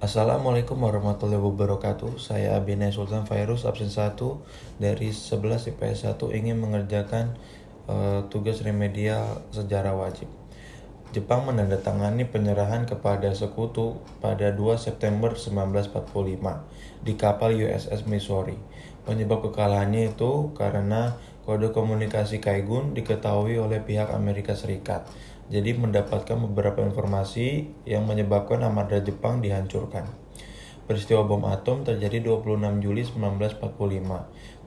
Assalamualaikum warahmatullahi wabarakatuh. Saya Abinay Sultan Fairuz, absen 1 dari 11 IPS 1 ingin mengerjakan tugas remedial sejarah wajib. Jepang menandatangani penyerahan kepada sekutu pada 2 September 1945 di kapal USS Missouri. Penyebab kekalahannya itu karena kode komunikasi Kaigun diketahui oleh pihak Amerika Serikat. Jadi mendapatkan beberapa informasi yang menyebabkan armada Jepang dihancurkan. Peristiwa bom atom terjadi 26 Juli 1945.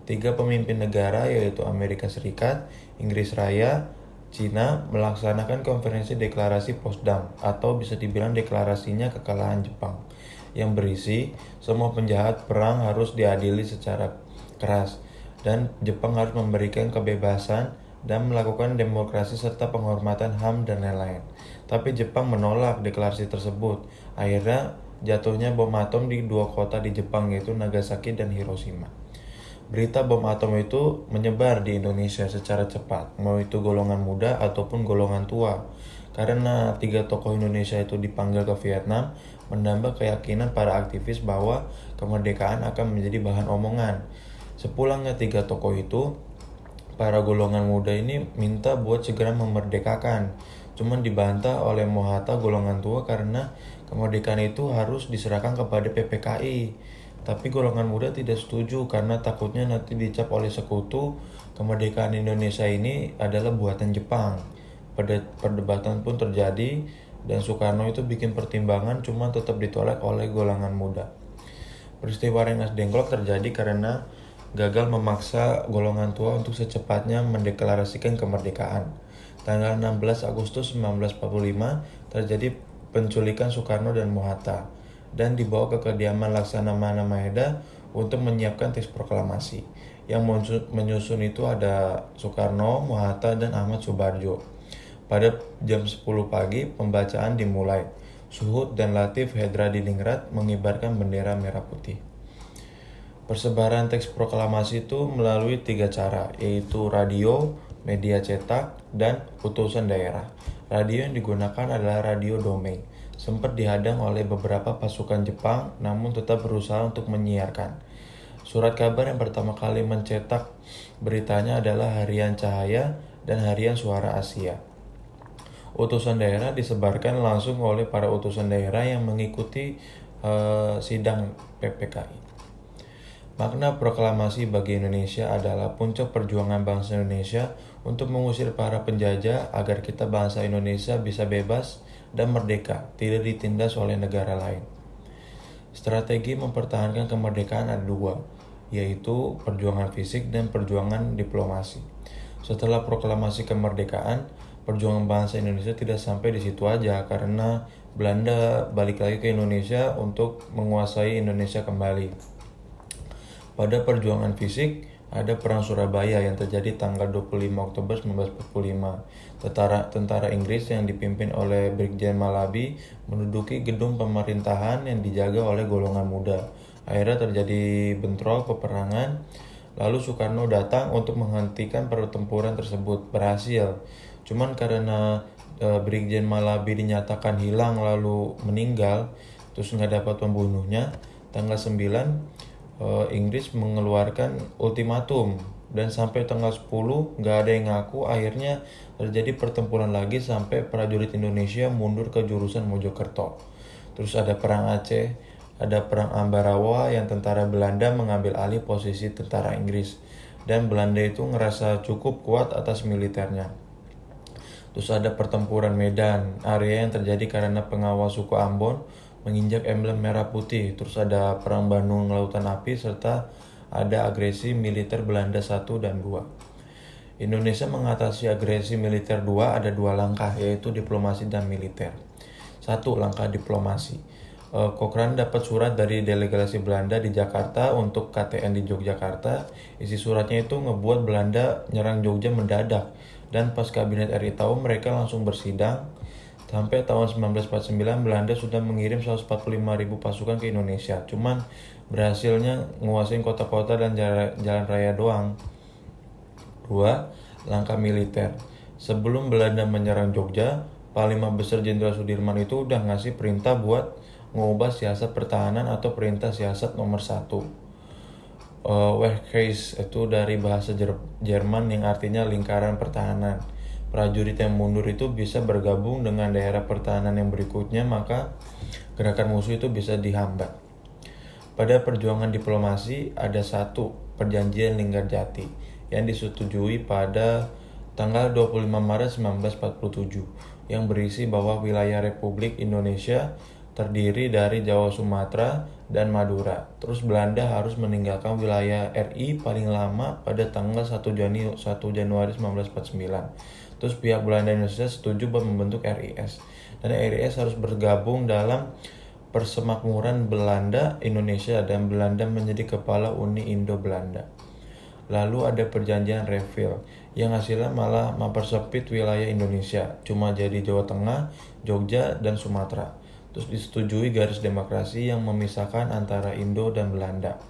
Tiga pemimpin negara yaitu Amerika Serikat, Inggris Raya, Cina melaksanakan konferensi deklarasi Potsdam atau bisa dibilang deklarasinya kekalahan Jepang yang berisi semua penjahat perang harus diadili secara keras dan Jepang harus memberikan kebebasan dan melakukan demokrasi serta penghormatan HAM dan lain-lain. Tapi Jepang menolak deklarasi tersebut. Akhirnya jatuhnya bom atom di dua kota di Jepang yaitu Nagasaki dan Hiroshima. Berita bom atom itu menyebar di Indonesia secara cepat, mau itu golongan muda ataupun golongan tua. Karena tiga tokoh Indonesia itu dipanggil ke Vietnam, menambah keyakinan para aktivis bahwa kemerdekaan akan menjadi bahan omongan. Sepulangnya tiga tokoh itu, para golongan muda ini minta buat segera memerdekakan. Cuman dibantah oleh Mohatta golongan tua karena kemerdekaan itu harus diserahkan kepada PPKI. Tapi golongan muda tidak setuju karena takutnya nanti dicap oleh sekutu kemerdekaan Indonesia ini adalah buatan Jepang. Perdebatan pun terjadi dan Soekarno itu bikin pertimbangan cuma tetap ditolak oleh golongan muda. Peristiwa Rengas Dengklok terjadi karena gagal memaksa golongan tua untuk secepatnya mendeklarasikan kemerdekaan. Tanggal 16 Agustus 1945 terjadi penculikan Soekarno dan Mohatta dan dibawa ke kediaman Laksana Mana Maheda untuk menyiapkan teks proklamasi. Yang menyusun itu ada Soekarno, Mohatta, dan Ahmad Subarjo. Pada jam 10 pagi pembacaan dimulai. Suhud dan Latif Hedra Diningrat mengibarkan bendera merah putih. Persebaran teks proklamasi itu melalui 3 cara, yaitu radio, media cetak, dan utusan daerah. Radio yang digunakan adalah radio Domei. Sempat dihadang oleh beberapa pasukan Jepang, namun tetap berusaha untuk menyiarkan. Surat kabar yang pertama kali mencetak beritanya adalah Harian Cahaya dan Harian Suara Asia. Utusan daerah disebarkan langsung oleh para utusan daerah yang mengikuti sidang PPKI. Makna proklamasi bagi Indonesia adalah puncak perjuangan bangsa Indonesia untuk mengusir para penjajah agar kita bangsa Indonesia bisa bebas dan merdeka, tidak ditindas oleh negara lain. Strategi mempertahankan kemerdekaan ada 2, yaitu perjuangan fisik dan perjuangan diplomasi. Setelah proklamasi kemerdekaan, perjuangan bangsa Indonesia tidak sampai di situ aja karena Belanda balik lagi ke Indonesia untuk menguasai Indonesia kembali. Pada perjuangan fisik, ada Perang Surabaya yang terjadi tanggal 25 Oktober 1945. Tentara Inggris yang dipimpin oleh Brigjen Malabi menduduki gedung pemerintahan yang dijaga oleh golongan muda. Akhirnya terjadi bentrok peperangan. Lalu Soekarno datang untuk menghentikan pertempuran tersebut. Berhasil. Cuman karena Brigjen Malabi dinyatakan hilang lalu meninggal, terus nggak dapat pembunuhnya, tanggal 9 Inggris mengeluarkan ultimatum dan sampai tanggal 10 nggak ada yang ngaku. Akhirnya terjadi pertempuran lagi sampai prajurit Indonesia mundur ke jurusan Mojokerto. Terus ada perang Aceh, ada perang Ambarawa yang tentara Belanda mengambil alih posisi tentara Inggris dan Belanda itu ngerasa cukup kuat atas militernya. Terus ada pertempuran Medan, area yang terjadi karena pengawal suku Ambon menginjak emblem merah putih. Terus ada perang Bandung Lautan Api serta ada agresi militer Belanda 1 dan 2. Indonesia mengatasi agresi militer 2 ada 2 langkah, yaitu diplomasi dan militer. 1. Langkah diplomasi. Cochrane dapat surat dari delegasi Belanda di Jakarta untuk KTN di Yogyakarta. Isi suratnya itu ngebuat Belanda nyerang Jogja mendadak. Dan pas kabinet RI tahu, mereka langsung bersidang. Sampai tahun 1949 Belanda sudah mengirim 145.000 pasukan ke Indonesia. Cuman berhasilnya nguasain kota-kota dan jalan raya doang. 2. Langkah militer. Sebelum Belanda menyerang Jogja, Panglima Besar Jenderal Sudirman itu udah ngasih perintah buat mengubah siasat pertahanan atau perintah siasat nomor 1. Wehrkreis itu dari bahasa Jerman yang artinya lingkaran pertahanan. Prajurit yang mundur itu bisa bergabung dengan daerah pertahanan yang berikutnya, maka gerakan musuh itu bisa dihambat. Pada perjuangan diplomasi ada satu perjanjian Linggarjati yang disetujui pada tanggal 25 Maret 1947 yang berisi bahwa wilayah Republik Indonesia terdiri dari Jawa, Sumatera, dan Madura. Terus Belanda harus meninggalkan wilayah RI paling lama pada tanggal 1 Januari 1949. Terus pihak Belanda Indonesia setuju membentuk RIS. Dan RIS harus bergabung dalam Persemakmuran Belanda Indonesia dan Belanda menjadi kepala Uni Indo-Belanda. Lalu ada perjanjian Revel yang hasilnya malah mempersempit wilayah Indonesia, cuma jadi Jawa Tengah, Jogja, dan Sumatera. Terus disetujui garis demarkasi yang memisahkan antara Indo dan Belanda.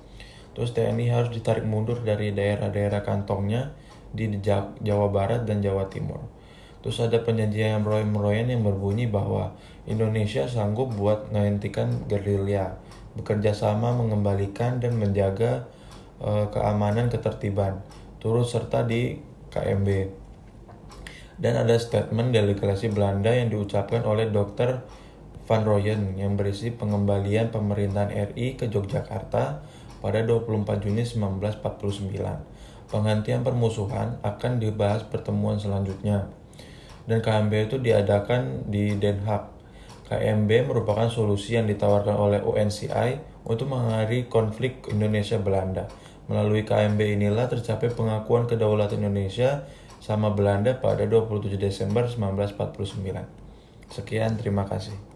Terus TNI harus ditarik mundur dari daerah-daerah kantongnya di Jawa Barat dan Jawa Timur. Terus ada perjanjian Royan yang berbunyi bahwa Indonesia sanggup buat menghentikan gerilya, bekerja sama mengembalikan dan menjaga keamanan ketertiban, turut serta di KMB. Dan ada statement delegasi Belanda yang diucapkan oleh Dr. Van Rooyen yang berisi pengembalian pemerintahan RI ke Yogyakarta pada 24 Juni 1949. Penghentian permusuhan akan dibahas pertemuan selanjutnya. Dan KMB itu diadakan di Den Haag. KMB merupakan solusi yang ditawarkan oleh UNCI untuk mengakhiri konflik Indonesia-Belanda. Melalui KMB inilah tercapai pengakuan kedaulatan Indonesia sama Belanda pada 27 Desember 1949. Sekian, terima kasih.